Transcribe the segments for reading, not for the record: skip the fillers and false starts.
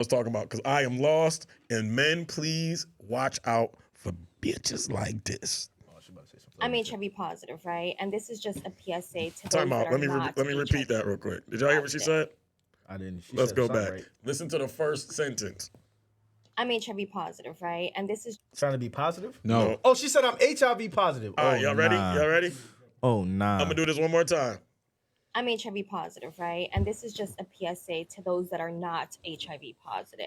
was talking about because I am lost, and men, please watch out for bitches like this. I'm HIV positive, right? And this is just a PSA to Time those that out. are not let me repeat that real quick. Did y'all hear what she said? I didn't. She Let's said go something back. right. Listen to the first sentence. I'm HIV positive, right? And this is Trying to be positive? No. Oh, she said I'm HIV positive. All right, y'all ready? Nah. Y'all ready? Oh, nah. I'm gonna do this one more time. I'm HIV positive, right? And this is just a PSA to those that are not HIV positive.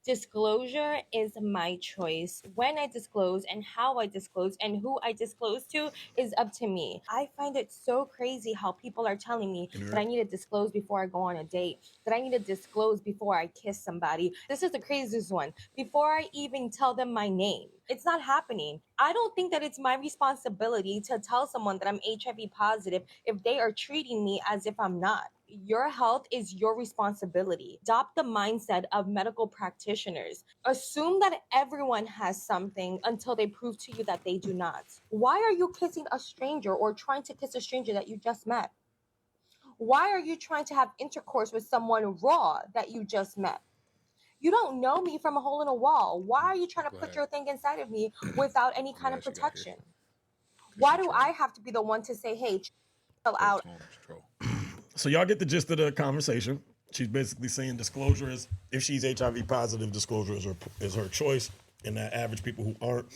Disclosure is my choice. When I disclose and how I disclose and who I disclose to is up to me. I find it so crazy how people are telling me that I need to disclose before I go on a date, that I need to disclose before I kiss somebody. This is the craziest one. Before I even tell them my name. It's not happening. I don't think that it's my responsibility to tell someone that I'm HIV positive if they are treating me as if I'm not. Your health is your responsibility. Adopt the mindset of medical practitioners. Assume that everyone has something until they prove to you that they do not. Why are you kissing a stranger or trying to kiss a stranger that you just met? Why are you trying to have intercourse with someone raw that you just met? You don't know me from a hole in a wall. Why are you trying to put your thing inside of me without any kind of glad she got here. protection? Why do I have to be the one to say, hey, chill out? So y'all get the gist of the conversation. She's basically saying disclosure is, if she's HIV positive, disclosure is her choice, and that average people who aren't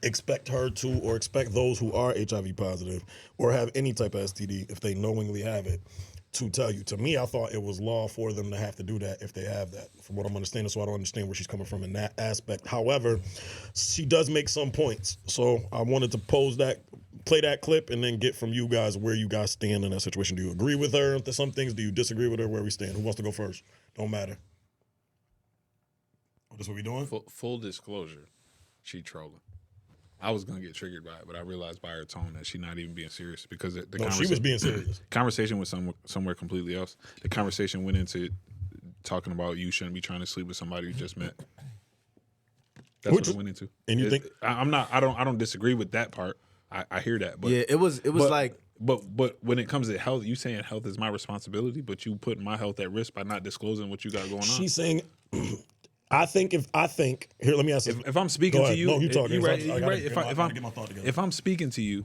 expect her to, or expect those who are HIV positive or have any type of STD, if they knowingly have it, to tell you. To me, I thought it was law for them to have to do that if they have that, from what I'm understanding. So I don't understand where she's coming from in that aspect. However, she does make some points. So I wanted to play that clip, and then get from you guys where you guys stand in that situation. Do you agree with her to some things? Do you disagree with her? Where we stand? Who wants to go first? Don't matter. Oh, this what we doing? Full disclosure, she trolling. I was gonna get triggered by it, but I realized by her tone that she's not even being serious, because No, she was being serious. Conversation was somewhere completely else. The conversation went into talking about you shouldn't be trying to sleep with somebody you just met. That's what it went into. And you think I don't disagree with that part. I hear that, but yeah, it was like. But when it comes to health, you saying health is my responsibility, but you putting my health at risk by not disclosing what you got going on. She's saying, I think here, let me ask you. If I'm speaking to you, no, you talking. You right. If If I'm speaking to you,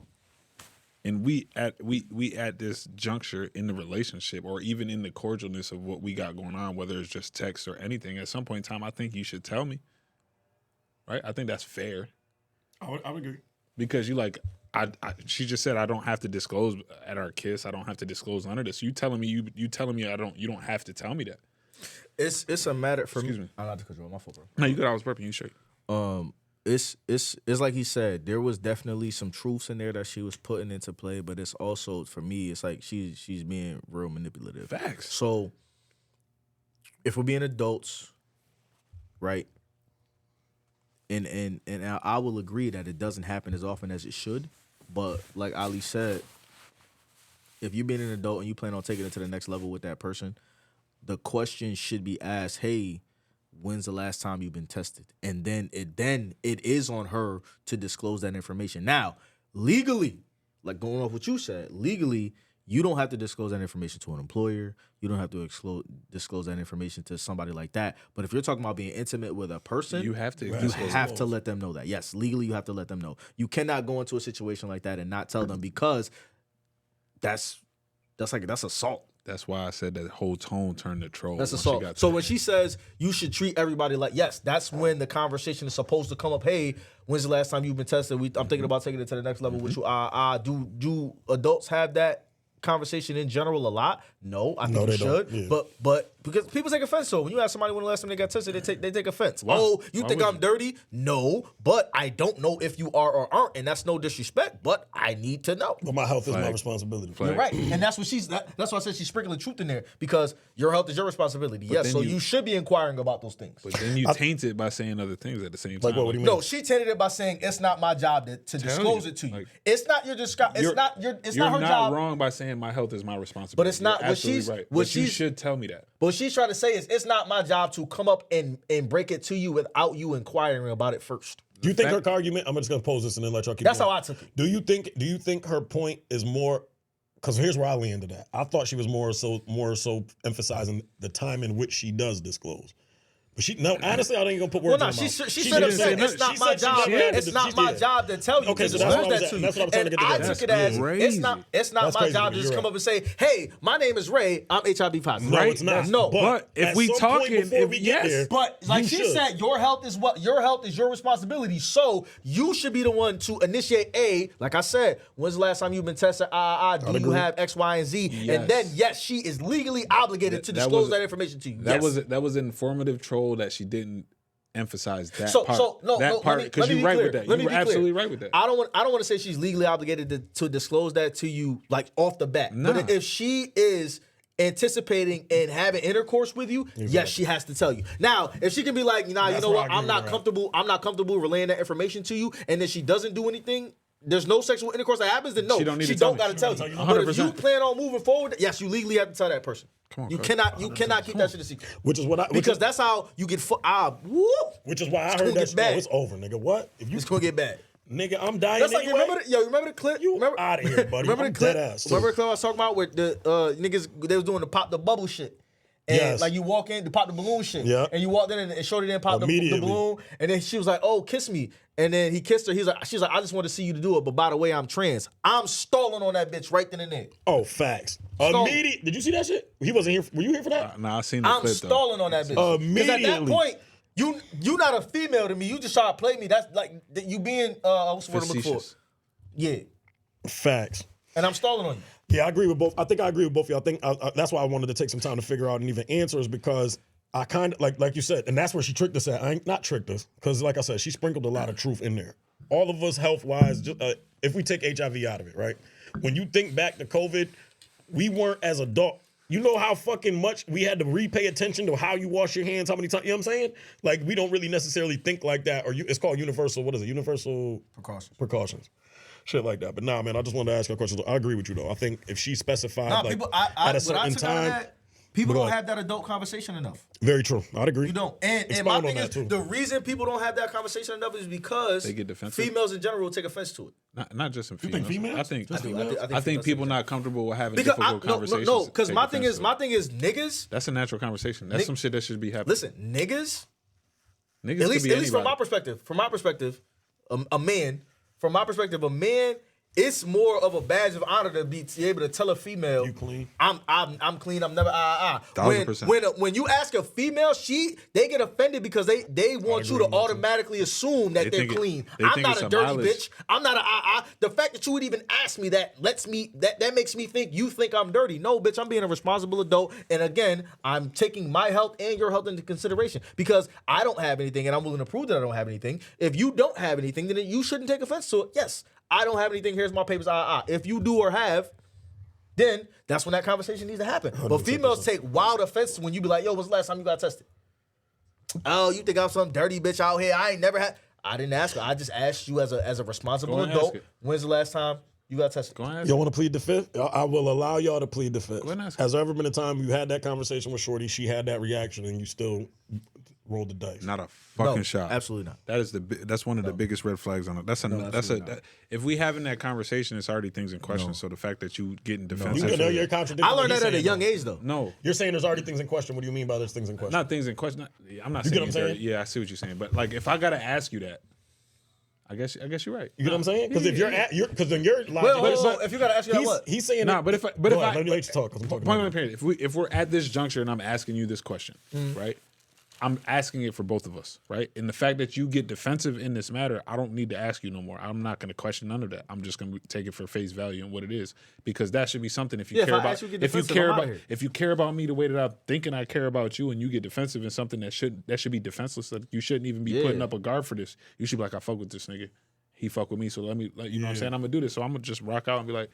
and we at this juncture in the relationship, or even in the cordialness of what we got going on, whether it's just text or anything, at some point in time, I think you should tell me. Right? I think that's fair. I would agree. Because she just said I don't have to disclose at our kiss. I don't have to disclose under this. You telling me you don't have to tell me that. It's a matter for Excuse me. me. I'm not to control my fault, bro. No, you good. I was burping. You straight. It's like he said, there was definitely some truths in there that she was putting into play, but it's also, for me, it's like she's being real manipulative. Facts. So if we're being adults, right? And I will agree that it doesn't happen as often as it should, but like Ali said, if you're being an adult and you plan on taking it to the next level with that person, the question should be asked, hey, when's the last time you've been tested? And then it is on her to disclose that information. Now, legally, like going off what you said, legally, you don't have to disclose that information to an employer. You don't have to disclose that information to somebody like that. But if you're talking about being intimate with a person, You have to. you have to let them know that. Yes, legally, you have to let them know. You cannot go into a situation like that and not tell them, because that's assault. That's why I said that whole tone turned to troll. That's once she assault. got So to when she says you should treat everybody like, yes, that's when the conversation is supposed to come up. Hey, when's the last time you've been tested? I'm thinking about taking it to the next level with you. Do adults have that conversation in general a lot? No, I think you should. Yeah. But because people take offense. So when you ask somebody when the last time they got tested, they take offense. Why? Oh, you Why think would I'm you? dirty? No, but I don't know if you are or aren't, and that's no disrespect. But I need to know. But my health is my Flag. responsibility. You're right, and that's what that's why I said she's sprinkling truth in there, because your health is your responsibility. Yes, then so you you should be inquiring about those things. But then you taint it by saying other things at the same time. Like what? What do you mean? No, she tainted it by saying it's not my job to disclose it to you. Like, It's not your it's You're not her not job. wrong by saying my health is my responsibility. But it's not You're what absolutely she's right. what But you she's should tell me that. What she's trying to say is it's not my job to come up and break it to you without you inquiring about it first. Do you think her argument? I'm just gonna pose this and then let y'all keep. That's going. how I took it. Do you think her point is more? Because here's where I landed at. I thought she was more so emphasizing the time in which she does disclose. But honestly, I ain't gonna put Well, words no, in her she mouth. straight up didn't said say it's not she my said she job. never had It's to- not she my did. job to tell you Okay, to so that's disclose what I was that at- to you. that's what I was trying to And get to I that. took it That's as crazy. it's not That's my crazy, job to you're just come right. up and say, "Hey, my name is Ray. I'm HIV positive." No, Right? it's not. No. But if at we some point talking, before we get yes. there, But like you she should. said, your health is your responsibility. So you should be the one to initiate. Like I said, when's the last time you've been tested? Do you agree. have X, Y, and Z? Yes. And then yes, she is legally obligated to That disclose was- that information to you. That Yes. was an informative troll that she didn't emphasize that So part. no, that no, part let because me you're be right clear. with that. Let You me were be clear. absolutely right with that. I don't want to say she's legally obligated to disclose that to you like off the bat. Nah. But if she is anticipating and having intercourse with you, yes, she has to tell you. Now, if she can be like, nah, you That's know where what, I agree I'm not with her. comfortable. I'm not comfortable relaying that information to you, and then she doesn't do anything. There's no sexual intercourse that happens. Then no, She don't need she to tell don't me. got to tell She you. don't need to But if you 100%. plan on moving forward, yes, you legally have to tell that person. Come on, you coach. cannot keep that shit a secret. Which is what I Because that's how you get whoop. which is why I It's heard gonna that get shit. bad. Oh, it's over, nigga. What? If you It's gonna get bad. nigga, I'm dying That's like anyway. remember the clip? You remember, outta here, buddy. Remember I'm the clip? dead ass, too. Remember the clip I was talking about where the niggas they was doing the pop the bubble shit. And Yes. like you walk in, the pop the balloon shit. Yeah. And you walked in and Shorty didn't pop the Immediately. balloon. And then she was like, oh, kiss me. And then he kissed her. She's like, I just want to see you to do it. But by the way, I'm trans. I'm stalling on that bitch right then and there. Oh, facts. So- Immediate. Did you see that shit? He wasn't here. Were you here for that? Nah, I seen the I'm clip though. stalling on that bitch. Because at that Immediately. point, you not a female to me. You just try to play me. That's like you being what's the word I'm looking for? Facetious. Yeah. Facts. And I'm stalling on you. Yeah, I agree with both. I think I agree with both of you. I think that's why I wanted to take some time to figure out and even answer is because I kind of like you said, and that's where she tricked us at. I ain't not tricked us because, like I said, she sprinkled a lot of truth in there. All of us, health wise, if we take HIV out of it, right? When you think back to COVID, we weren't as adult. You know how fucking much we had to repay attention to how you wash your hands, how many times, you know what I'm saying? Like, we don't really necessarily think like that, or it's called universal, what is it? Universal precautions. Shit like that. But nah, man, I just wanted to ask you a question. I agree with you, though. I think if she specified Nah, like, people, at a what I certain took out of time, that, people Go don't ahead. have that adult conversation enough. very true. I'd agree. You don't. And my Expound on thing that, is, too. the reason people don't have that conversation enough is because They get defensive? females in general will take offense to it. Not just in think females. females? I think Just I do. females? I think I think females people take not comfortable with having Because difficult conversations. no, because take my thing offense is to it. niggas. That's a natural conversation. That's Nick- some shit that should be happening. Listen, niggas. Niggas At could least be from my anybody. perspective. From my perspective, a man. From my perspective, a man. It's more of a badge of honor to be able to tell a female, You clean? I'm clean. I'm never 1000%. When you ask a female, they get offended because they want you agree to with you. automatically assume that They they're think it- clean. they I'm think not it's a a dirty mileage. bitch. I'm not a The fact that you would even ask me that that makes me think you think I'm dirty. No, bitch, I'm being a responsible adult. And again, I'm taking my health and your health into consideration because I don't have anything and I'm willing to prove that I don't have anything. If you don't have anything, then you shouldn't take offense to it. Yes, I don't have anything. Here's my papers. If you do or have, then that's when that conversation needs to happen. But females take wild offense when you be like, yo, when's the last time you got tested? Oh, you think I'm some dirty bitch out here? I ain't never had. I didn't ask her. I just asked you as a responsible Go and adult. ask it. When's the last time you got tested? Go ahead. Y'all want to plead the fifth? I will allow y'all to plead the fifth. ahead and ask Has there ever been a time you had that conversation with Shorty, she had that reaction, and you still rolled the dice? Not a fucking No, shot. absolutely not. That is that's one of the biggest red flags on it. If we having that conversation, it's already things in question. So the fact that you getting defensive, You know you're contradicting. I what learned he's that at a saying, young though. age, though. no, You're saying there's already things in question. What do you mean by there's things in question? not things in question. I'm not You saying, get what I'm it's saying? dirty. Yeah, I see what you're saying. But like, if I gotta ask you that, I guess you're right. You get what I'm saying? Because if you're because then you're logic. Well, if you gotta ask you that, what? He's saying Nah, but if I- but Go if ahead, I- let me let you talk because I'm talking. Point about blank period. If we're at this juncture and I'm asking you this question, right? I'm asking it for both of us, right? And the fact that you get defensive in this matter, I don't need to ask you no more. I'm not going to question none of that. I'm just going to take it for face value and what it is, because that should be something. If you Yeah, if care I about, ask you to get if you defensive, care I'm outta about, here. if you care about me the way that I'm thinking I care about you, and you get defensive in something that should be defenseless, that you shouldn't even be putting up a guard for this. You should be like, I fuck with this nigga. He fuck with me, so let me, you know what I'm saying? I'm gonna do this, so I'm gonna just rock out and be like,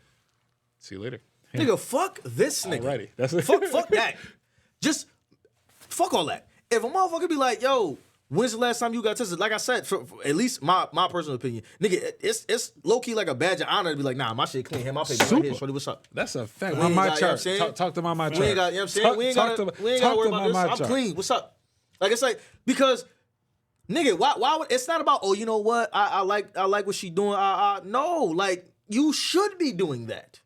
see you later. Nigga, fuck this nigga. Alrighty, that's it. Fuck that. Just fuck all that. If a motherfucker be like, yo, when's the last time you got tested? Like I said, for at least my personal opinion, nigga, it's low key like a badge of honor to be like, nah, my shit clean. Here, my paper right Super. here. Shorty, what's up? That's a fact. We My ain't my got- you know what I'm chart. saying? Talk to my chart. We ain't got, you know what I'm saying? We ain't got to worry about this. I'm clean. What's up? Like, it's like, because, nigga, why would, it's not about, oh, you know what? I like what she doing. No, like, you should be doing that.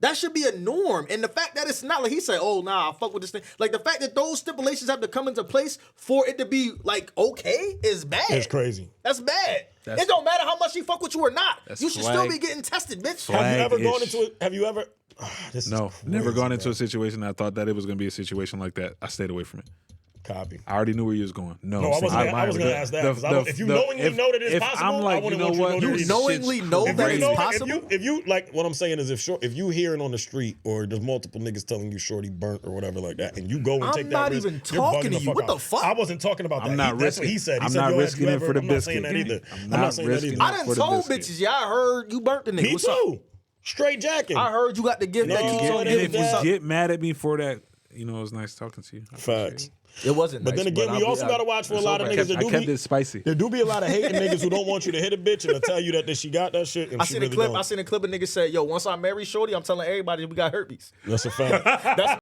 That should be a norm. And the fact that it's not like he said, oh, nah, I fuck with this thing. Like the fact that those stipulations have to come into place for it to be like okay is bad. It's crazy. That's bad. It don't matter how much she fuck with you or not. That's You should flag. still be getting tested, bitch. Flag. Have you ever gone Flag-ish. into it? Have you ever? This is No, crazy, never gone into bro. a situation that I thought that it was going to be a situation like that. I stayed away from it. Copy. I already knew where you was going. No, No, I wasn't. I was going to ask that because if you knowingly know that it's possible, I'm like, I wouldn't you know want what? you to know You that knowingly know If that you it's know, possible? if you like, what I'm saying is, if you hearing on the street or there's multiple niggas telling you shorty burnt or whatever like that, and you go and I'm take that not risk, even you're talking bugging to you. What the out. fuck? I wasn't talking about that. I'm not That's what he risking. said. He I'm said, not yo, risking have it you for the ever- I'm not biscuit. saying that either. I'm I'm not not saying that risking either. I it done for the told biscuit. bitches, yeah, I heard you burnt the nigga. Me What's up? too. Straight jacking. I heard you got the gift that No, keeps on it And ain't if giving. that. What's you up? get mad at me for that, you know, it was nice talking to you. I appreciate Facts. it. It wasn't But nice, then again, we also got to watch for a lot of okay. niggas that I do kept be. it spicy. There do be a lot of hating niggas who don't want you to hit a bitch and to tell you that she got that shit. And I she seen a really clip. don't. I seen a clip of niggas say, "Yo, once I marry Shorty, I'm telling everybody we got herpes." That's a fact. That's